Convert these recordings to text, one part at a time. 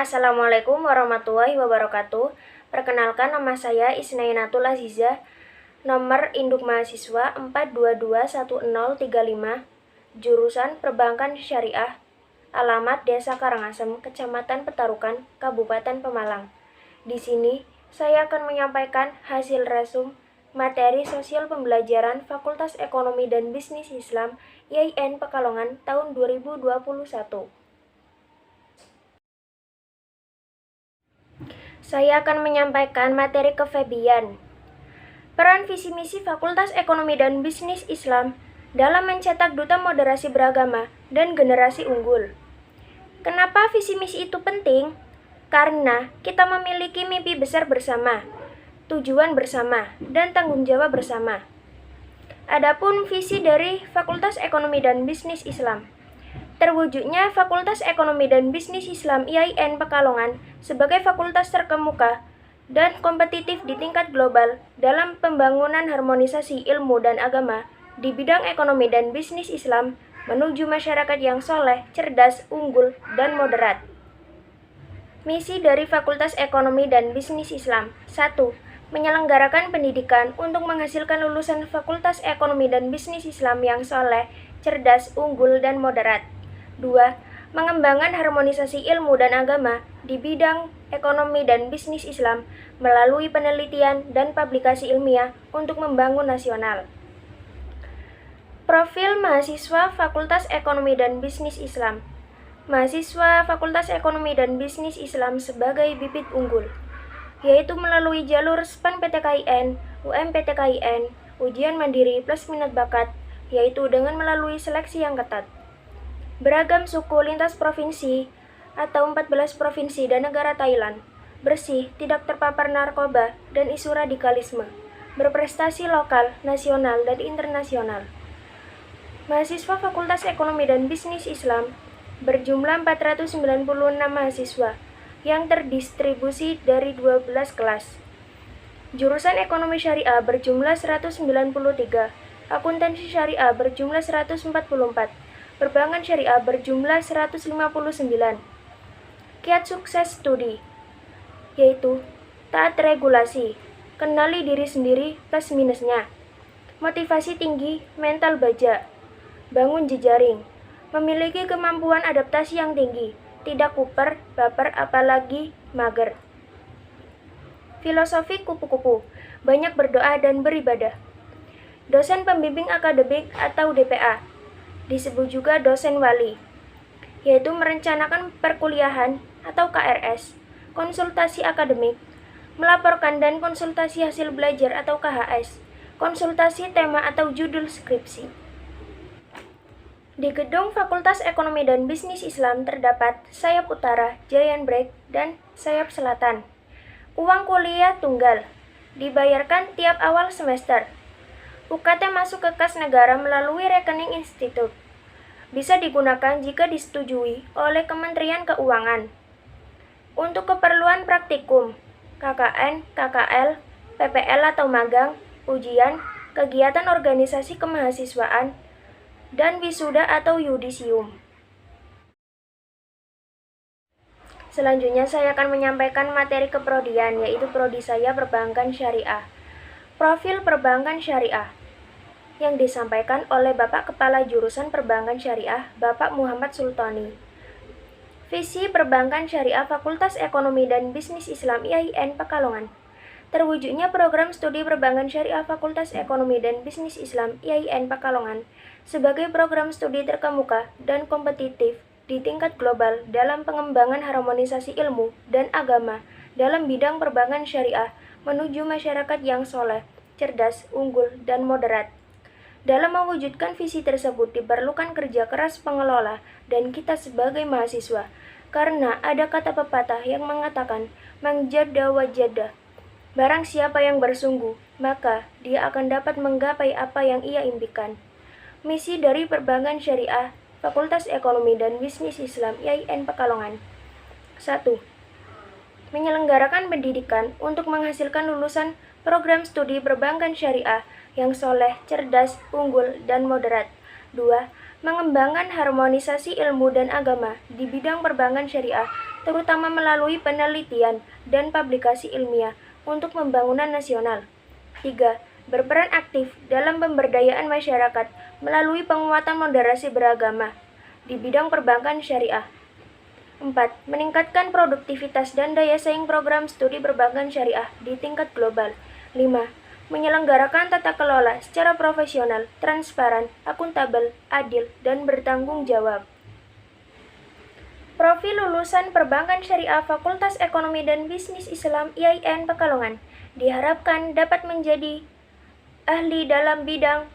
Assalamualaikum warahmatullahi wabarakatuh. Perkenalkan, nama saya Isnainatul Azizah, nomor induk mahasiswa 4221035, jurusan Perbankan Syariah, alamat Desa Karangasem, Kecamatan Petarukan, Kabupaten Pemalang. Di sini, saya akan menyampaikan hasil resum materi sosial pembelajaran Fakultas Ekonomi dan Bisnis Islam IAIN Pekalongan tahun 2021. Saya akan menyampaikan materi ke-FEBIAN. Peran visi misi Fakultas Ekonomi dan Bisnis Islam dalam mencetak duta moderasi beragama dan generasi unggul. Kenapa visi misi itu penting? Karena kita memiliki mimpi besar bersama, tujuan bersama, dan tanggung jawab bersama. Adapun visi dari Fakultas Ekonomi dan Bisnis Islam, terwujudnya Fakultas Ekonomi dan Bisnis Islam IAIN Pekalongan sebagai fakultas terkemuka dan kompetitif di tingkat global dalam pembangunan harmonisasi ilmu dan agama di bidang ekonomi dan bisnis Islam menuju masyarakat yang soleh, cerdas, unggul, dan moderat. Misi dari Fakultas Ekonomi dan Bisnis Islam: 1. Menyelenggarakan pendidikan untuk menghasilkan lulusan Fakultas Ekonomi dan Bisnis Islam yang soleh, cerdas, unggul, dan moderat. 2. Mengembangkan harmonisasi ilmu dan agama di bidang ekonomi dan bisnis Islam melalui penelitian dan publikasi ilmiah untuk membangun nasional. Profil mahasiswa Fakultas Ekonomi dan Bisnis Islam. Mahasiswa Fakultas Ekonomi dan Bisnis Islam sebagai bibit unggul, yaitu melalui jalur SPAN-PTKIN, UM-PTKIN, ujian mandiri plus minat bakat, yaitu dengan melalui seleksi yang ketat. Beragam suku lintas provinsi atau 14 provinsi dan negara Thailand, bersih, tidak terpapar narkoba dan isu radikalisme, berprestasi lokal, nasional, dan internasional. Mahasiswa Fakultas Ekonomi dan Bisnis Islam berjumlah 496 mahasiswa yang terdistribusi dari 12 kelas. Jurusan Ekonomi Syariah berjumlah 193, Akuntansi Syariah berjumlah 144, Perbankan Syariah berjumlah 159. Kiat sukses studi, yaitu taat regulasi, kenali diri sendiri plus minusnya, motivasi tinggi, mental baja, bangun jejaring, memiliki kemampuan adaptasi yang tinggi, tidak kuper, baper, apalagi mager. Filosofi kupu-kupu, banyak berdoa dan beribadah. Dosen pembimbing akademik atau DPA, disebut juga dosen wali, yaitu merencanakan perkuliahan atau KRS, konsultasi akademik, melaporkan dan konsultasi hasil belajar atau KHS, konsultasi tema atau judul skripsi. Di gedung Fakultas Ekonomi dan Bisnis Islam terdapat sayap utara, Giant Break, dan sayap selatan. Uang kuliah tunggal, dibayarkan tiap awal semester. UKT masuk ke kas negara melalui rekening institut. Bisa digunakan jika disetujui oleh Kementerian Keuangan. Untuk keperluan praktikum, KKN, KKL, PPL atau magang, ujian, kegiatan organisasi kemahasiswaan, dan wisuda atau yudisium. Selanjutnya saya akan menyampaikan materi keprodian, yaitu prodi saya Perbankan Syariah. Profil Perbankan Syariah yang disampaikan oleh Bapak Kepala Jurusan Perbankan Syariah, Bapak Muhammad Sultani. Visi Perbankan Syariah Fakultas Ekonomi dan Bisnis Islam IAIN Pekalongan. Terwujudnya program studi Perbankan Syariah Fakultas Ekonomi dan Bisnis Islam IAIN Pekalongan sebagai program studi terkemuka dan kompetitif di tingkat global dalam pengembangan harmonisasi ilmu dan agama dalam bidang perbankan syariah menuju masyarakat yang soleh, cerdas, unggul, dan moderat. Dalam mewujudkan visi tersebut diperlukan kerja keras pengelola dan kita sebagai mahasiswa, karena ada kata pepatah yang mengatakan, "Mangjada wajada." Barang siapa yang bersungguh, maka dia akan dapat menggapai apa yang ia impikan. Misi dari Perbankan Syariah Fakultas Ekonomi dan Bisnis Islam IAIN Pekalongan. 1. Menyelenggarakan pendidikan untuk menghasilkan lulusan program studi Perbankan Syariah yang soleh, cerdas, unggul, dan moderat. 2. Mengembangkan harmonisasi ilmu dan agama di bidang perbankan syariah terutama melalui penelitian dan publikasi ilmiah untuk pembangunan nasional. 3. Berperan aktif dalam pemberdayaan masyarakat melalui penguatan moderasi beragama di bidang perbankan syariah. 4. Meningkatkan produktivitas dan daya saing program studi perbankan syariah di tingkat global. 5. Menyelenggarakan tata kelola secara profesional, transparan, akuntabel, adil, dan bertanggung jawab. Profil lulusan Perbankan Syariah Fakultas Ekonomi dan Bisnis Islam IAIN Pekalongan diharapkan dapat menjadi ahli dalam bidang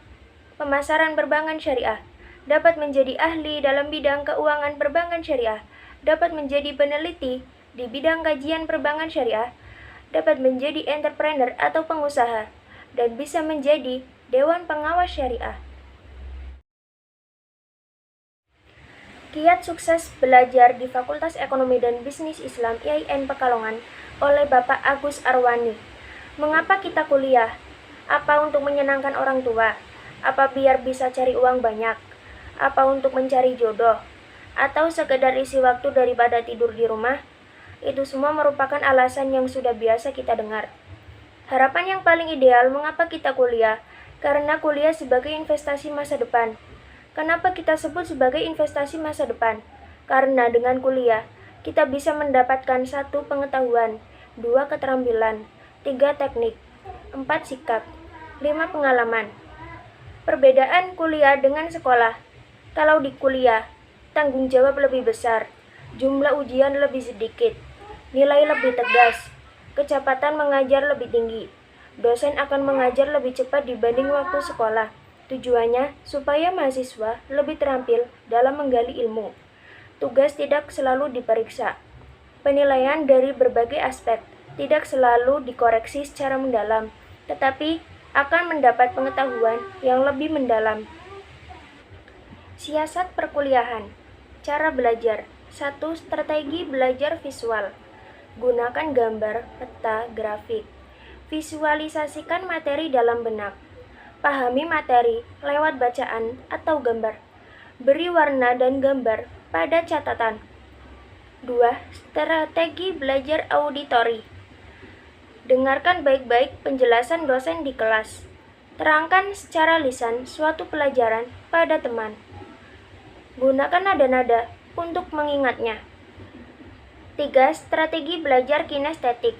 pemasaran perbankan syariah, dapat menjadi ahli dalam bidang keuangan perbankan syariah, dapat menjadi peneliti di bidang kajian perbankan syariah, dapat menjadi entrepreneur atau pengusaha, dan bisa menjadi Dewan Pengawas Syariah. Kiat sukses belajar di Fakultas Ekonomi dan Bisnis Islam IAIN Pekalongan oleh Bapak Agus Arwani. Mengapa kita kuliah? Apa untuk menyenangkan orang tua? Apa biar bisa cari uang banyak? Apa untuk mencari jodoh? Atau sekedar isi waktu daripada tidur di rumah? Itu semua merupakan alasan yang sudah biasa kita dengar. Harapan yang paling ideal mengapa kita kuliah? Karena kuliah sebagai investasi masa depan. Kenapa kita sebut sebagai investasi masa depan? Karena dengan kuliah, kita bisa mendapatkan 1. Pengetahuan, 2. Keterampilan, 3. Teknik, 4. Sikap, 5. Pengalaman. Perbedaan kuliah dengan sekolah. Kalau di kuliah, tanggung jawab lebih besar, jumlah ujian lebih sedikit, nilai lebih tegas, kecepatan mengajar lebih tinggi. Dosen akan mengajar lebih cepat dibanding waktu sekolah. Tujuannya supaya mahasiswa lebih terampil dalam menggali ilmu. Tugas tidak selalu diperiksa. Penilaian dari berbagai aspek tidak selalu dikoreksi secara mendalam, tetapi akan mendapat pengetahuan yang lebih mendalam. Siasat perkuliahan. Cara belajar. 1. Strategi belajar visual. Gunakan gambar, peta, grafik. Visualisasikan materi dalam benak. Pahami materi lewat bacaan atau gambar. Beri warna dan gambar pada catatan. 2. Strategi belajar auditori. Dengarkan baik-baik penjelasan dosen di kelas. Terangkan secara lisan suatu pelajaran pada teman. Gunakan nada-nada untuk mengingatnya. 3. Strategi belajar kinestetik.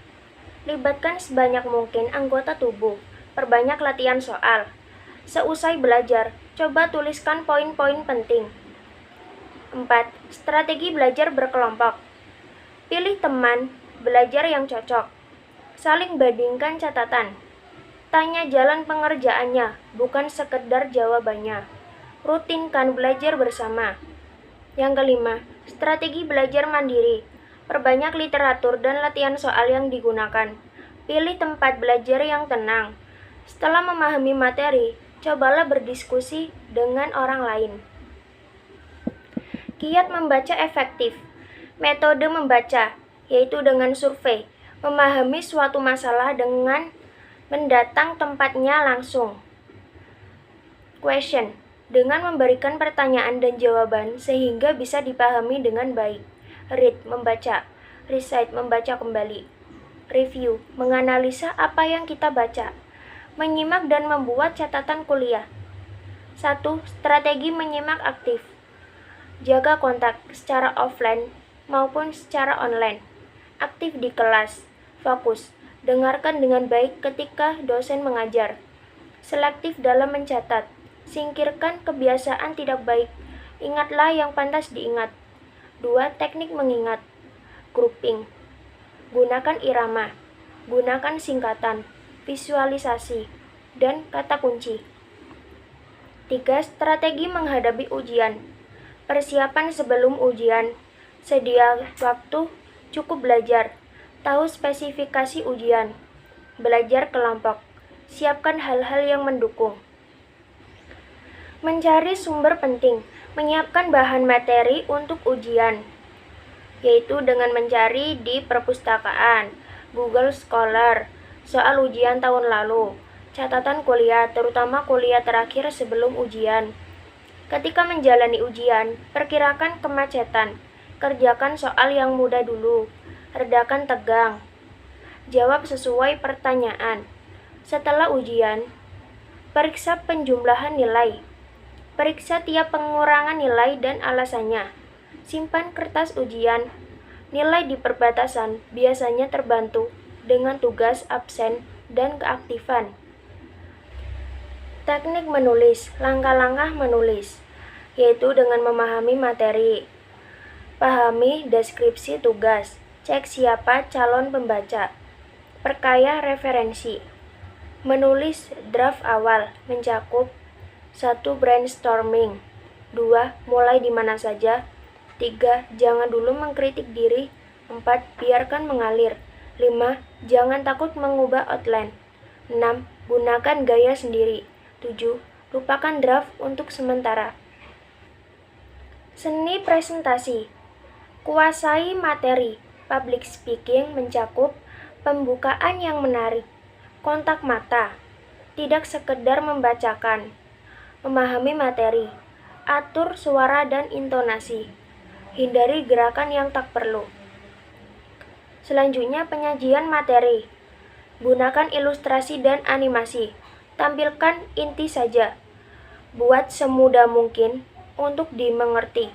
Libatkan sebanyak mungkin anggota tubuh. Perbanyak latihan soal. Seusai belajar, coba tuliskan poin-poin penting. 4. Strategi belajar berkelompok. Pilih teman belajar yang cocok. Saling bandingkan catatan. Tanya jalan pengerjaannya, bukan sekedar jawabannya. Rutinkan belajar bersama. Yang kelima, strategi belajar mandiri. Perbanyak literatur dan latihan soal yang digunakan. Pilih tempat belajar yang tenang. Setelah memahami materi, cobalah berdiskusi dengan orang lain. Kiat membaca efektif. Metode membaca, yaitu dengan survei, memahami suatu masalah dengan mendatang tempatnya langsung. Question, dengan memberikan pertanyaan dan jawaban sehingga bisa dipahami dengan baik. Read, membaca. Recite, membaca kembali. Review, menganalisa apa yang kita baca. Menyimak dan membuat catatan kuliah. 1. Strategi menyimak aktif. Jaga kontak secara offline maupun secara online. Aktif di kelas. Fokus. Dengarkan dengan baik ketika dosen mengajar. Selektif dalam mencatat. Singkirkan kebiasaan tidak baik. Ingatlah yang pantas diingat. 2. Teknik mengingat. Grouping. Gunakan irama. Gunakan singkatan, visualisasi, dan kata kunci. 3. Strategi menghadapi ujian. Persiapan sebelum ujian. Sedia waktu, cukup belajar. Tahu spesifikasi ujian. Belajar kelompok. Siapkan hal-hal yang mendukung. Mencari sumber penting. Menyiapkan bahan materi untuk ujian, yaitu dengan mencari di perpustakaan, Google Scholar, soal ujian tahun lalu, catatan kuliah, terutama kuliah terakhir sebelum ujian. Ketika menjalani ujian, perkirakan kemacetan. Kerjakan soal yang mudah dulu. Redakan tegang. Jawab sesuai pertanyaan. Setelah ujian, periksa penjumlahan nilai. Periksa tiap pengurangan nilai dan alasannya. Simpan kertas ujian. Nilai di perbatasan biasanya terbantu dengan tugas absen dan keaktifan. Teknik menulis, langkah-langkah menulis, yaitu dengan memahami materi. Pahami deskripsi tugas, cek siapa calon pembaca, perkaya referensi. Menulis draft awal mencakup 1. Brainstorming 2. Mulai di mana saja 3. Jangan dulu mengkritik diri 4. Biarkan mengalir 5. Jangan takut mengubah outline 6. Gunakan gaya sendiri 7. Lupakan draft untuk sementara. Seni presentasi. Kuasai materi. Public speaking mencakup pembukaan yang menarik, kontak mata, tidak sekedar membacakan, memahami materi, atur suara dan intonasi, hindari gerakan yang tak perlu. Selanjutnya, penyajian materi. Gunakan ilustrasi dan animasi. Tampilkan inti saja. Buat semudah mungkin untuk dimengerti.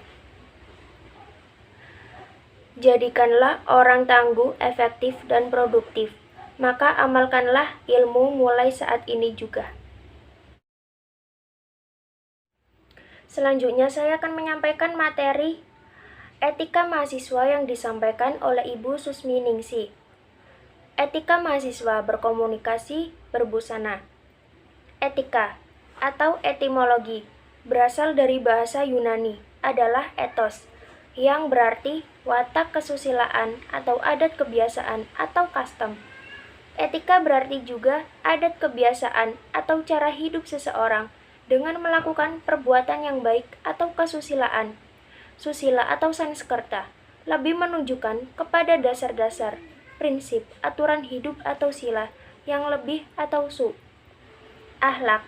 Jadikanlah orang tangguh, efektif, dan produktif. Maka amalkanlah ilmu mulai saat ini juga. Selanjutnya saya akan menyampaikan materi etika mahasiswa yang disampaikan oleh Ibu Susmi Ningsi. Etika mahasiswa berkomunikasi berbusana. Etika atau etimologi berasal dari bahasa Yunani, adalah ethos, yang berarti watak kesusilaan atau adat kebiasaan atau custom. Etika berarti juga adat kebiasaan atau cara hidup seseorang dengan melakukan perbuatan yang baik atau kesusilaan. Susila atau Sanskerta lebih menunjukkan kepada dasar-dasar, prinsip, aturan hidup atau sila yang lebih atau su. Akhlak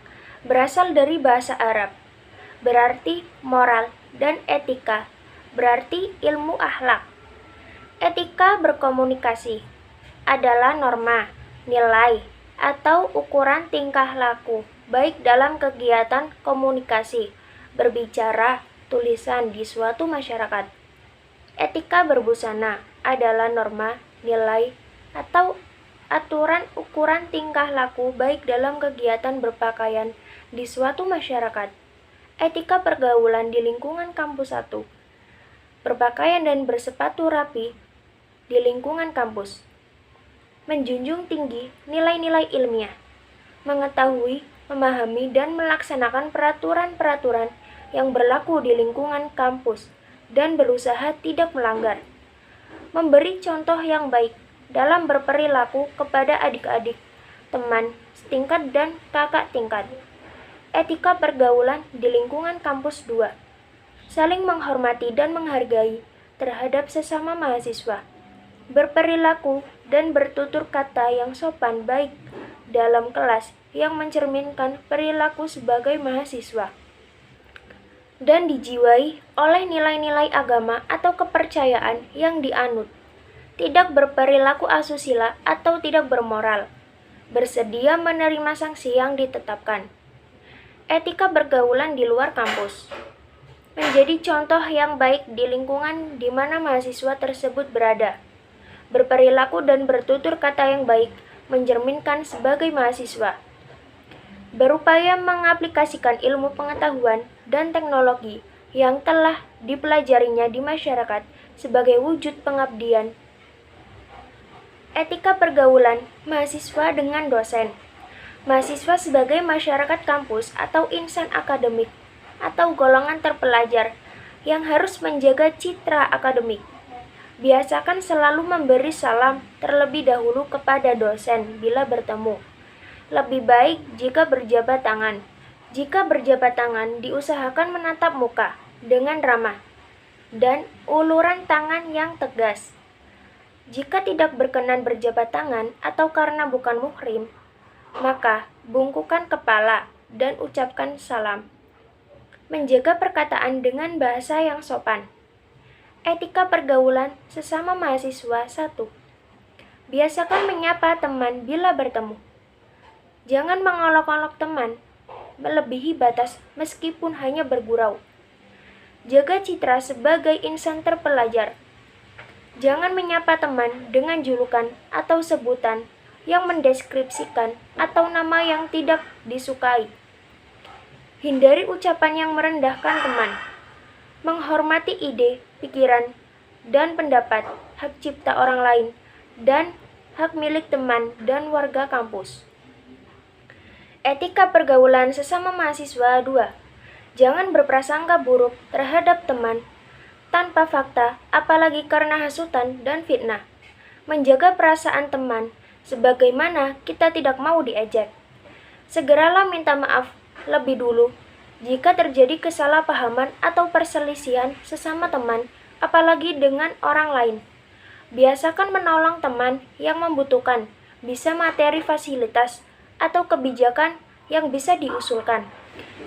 berasal dari bahasa Arab, berarti moral, dan etika berarti ilmu akhlak. Etika berkomunikasi adalah norma, nilai, atau ukuran tingkah laku, baik dalam kegiatan komunikasi, berbicara, tulisan di suatu masyarakat. Etika berbusana adalah norma, nilai, atau aturan ukuran tingkah laku baik dalam kegiatan berpakaian di suatu masyarakat. Etika pergaulan di lingkungan kampus 1. Berpakaian dan bersepatu rapi di lingkungan kampus. Menjunjung tinggi nilai-nilai ilmiah. Mengetahui, memahami, dan melaksanakan peraturan-peraturan yang berlaku di lingkungan kampus dan berusaha tidak melanggar. Memberi contoh yang baik dalam berperilaku kepada adik-adik, teman, setingkat, dan kakak tingkat. Etika pergaulan di lingkungan kampus 2. Saling menghormati dan menghargai terhadap sesama mahasiswa. Berperilaku dan bertutur kata yang sopan baik dalam kelas yang mencerminkan perilaku sebagai mahasiswa. Dan dijiwai oleh nilai-nilai agama atau kepercayaan yang dianut. Tidak berperilaku asusila atau tidak bermoral. Bersedia menerima sanksi yang ditetapkan. Etika pergaulan di luar kampus. Menjadi contoh yang baik di lingkungan di mana mahasiswa tersebut berada. Berperilaku dan bertutur kata yang baik mencerminkan sebagai mahasiswa. Berupaya mengaplikasikan ilmu pengetahuan dan teknologi yang telah dipelajarinya di masyarakat sebagai wujud pengabdian. Etika pergaulan mahasiswa dengan dosen. Mahasiswa sebagai masyarakat kampus atau insan akademik atau golongan terpelajar yang harus menjaga citra akademik. Biasakan selalu memberi salam terlebih dahulu kepada dosen bila bertemu. Lebih baik jika berjabat tangan. Jika berjabat tangan, diusahakan menatap muka dengan ramah dan uluran tangan yang tegas. Jika tidak berkenan berjabat tangan atau karena bukan muhrim, maka bungkukkan kepala dan ucapkan salam. Menjaga perkataan dengan bahasa yang sopan. Etika pergaulan sesama mahasiswa 1. Biasakan menyapa teman bila bertemu. Jangan mengolok-olok teman, melebihi batas meskipun hanya bergurau. Jaga citra sebagai insan terpelajar. Jangan menyapa teman dengan julukan atau sebutan yang mendeskripsikan atau nama yang tidak disukai. Hindari ucapan yang merendahkan teman. Menghormati ide, pikiran, dan pendapat, hak cipta orang lain, dan hak milik teman dan warga kampus. Etika pergaulan sesama mahasiswa 2. Jangan berprasangka buruk terhadap teman tanpa fakta, apalagi karena hasutan dan fitnah. Menjaga perasaan teman sebagaimana kita tidak mau diejek. Segeralah minta maaf lebih dulu jika terjadi kesalahpahaman atau perselisihan sesama teman, apalagi dengan orang lain. Biasakan menolong teman yang membutuhkan, bisa materi fasilitas atau kebijakan yang bisa diusulkan.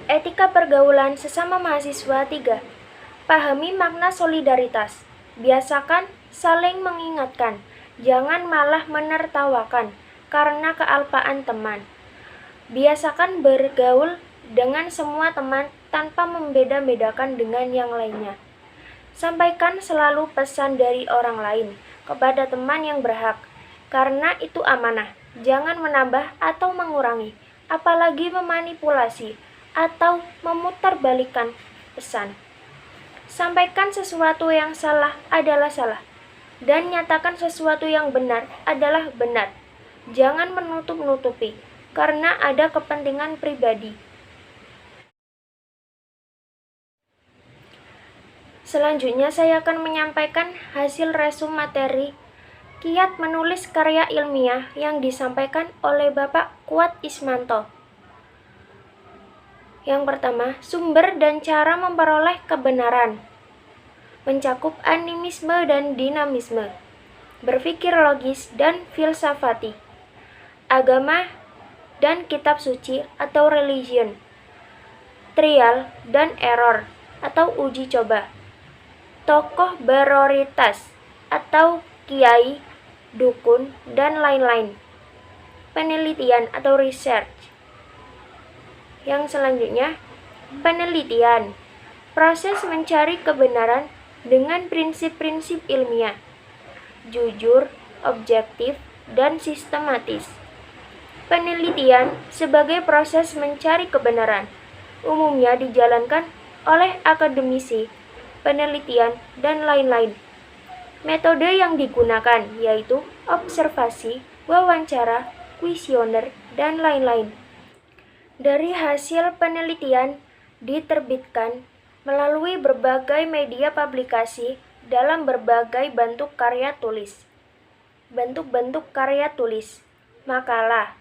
Etika pergaulan sesama mahasiswa 3. Pahami makna solidaritas. Biasakan saling mengingatkan, jangan malah menertawakan karena kealpaan teman. Biasakan bergaul dengan semua teman tanpa membeda-bedakan dengan yang lainnya. Sampaikan selalu pesan dari orang lain kepada teman yang berhak, karena itu amanah. Jangan menambah atau mengurangi, apalagi memanipulasi atau memutarbalikkan pesan. Sampaikan sesuatu yang salah adalah salah, dan nyatakan sesuatu yang benar adalah benar. Jangan menutup-nutupi, karena ada kepentingan pribadi. Selanjutnya saya akan menyampaikan hasil resum materi kiat menulis karya ilmiah yang disampaikan oleh Bapak Kuat Ismanto. Yang pertama, sumber dan cara memperoleh kebenaran. Mencakup animisme dan dinamisme, berpikir logis dan filsafati, agama dan kitab suci atau religion, trial dan error atau uji coba, tokoh beroritas atau kiai, dukun, dan lain-lain, penelitian atau research. Yang selanjutnya, penelitian, proses mencari kebenaran dengan prinsip-prinsip ilmiah, jujur, objektif, dan sistematis. Penelitian sebagai proses mencari kebenaran umumnya dijalankan oleh akademisi, penelitian, dan lain-lain. Metode yang digunakan yaitu observasi, wawancara, kuesioner, dan lain-lain. Dari hasil penelitian diterbitkan melalui berbagai media publikasi dalam berbagai bentuk karya tulis. Bentuk-bentuk karya tulis, makalah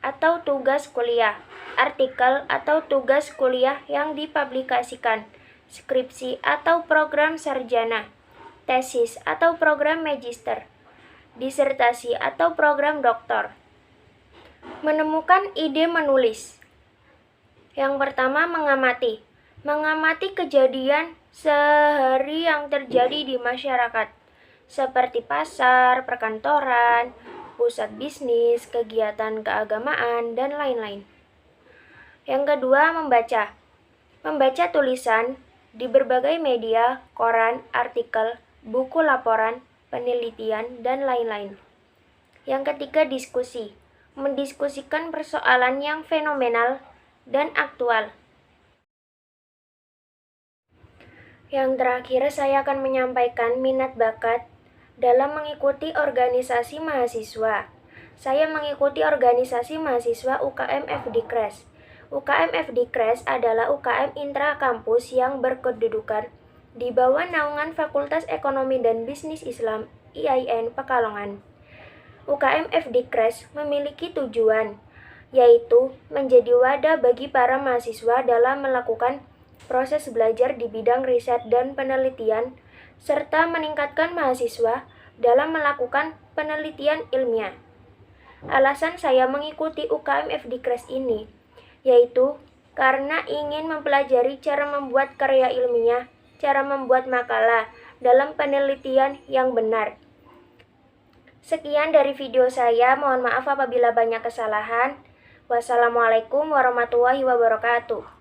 atau tugas kuliah, artikel atau tugas kuliah yang dipublikasikan, skripsi atau program sarjana, tesis atau program magister, disertasi atau program doktor. Menemukan ide menulis. Yang pertama, mengamati kejadian sehari yang terjadi di masyarakat, seperti pasar, perkantoran, pusat bisnis, kegiatan keagamaan, dan lain-lain. Yang kedua, membaca tulisan di berbagai media, koran, artikel, buku laporan, penelitian, dan lain-lain. Yang ketiga, diskusi, mendiskusikan persoalan yang fenomenal dan aktual. Yang terakhir, saya akan menyampaikan minat bakat dalam mengikuti organisasi mahasiswa. Saya mengikuti organisasi mahasiswa UKM FDKRES. UKM FDKRES adalah UKM intra-kampus yang berkedudukan di bawah naungan Fakultas Ekonomi dan Bisnis Islam IAIN Pekalongan. UKM FDKRES memiliki tujuan, yaitu menjadi wadah bagi para mahasiswa dalam melakukan proses belajar di bidang riset dan penelitian, serta meningkatkan mahasiswa dalam melakukan penelitian ilmiah. Alasan saya mengikuti UKM FDKRES ini, yaitu karena ingin mempelajari cara membuat karya ilmiah, cara membuat makalah, dalam penelitian yang benar. Sekian dari video saya, mohon maaf apabila banyak kesalahan. Wassalamualaikum warahmatullahi wabarakatuh.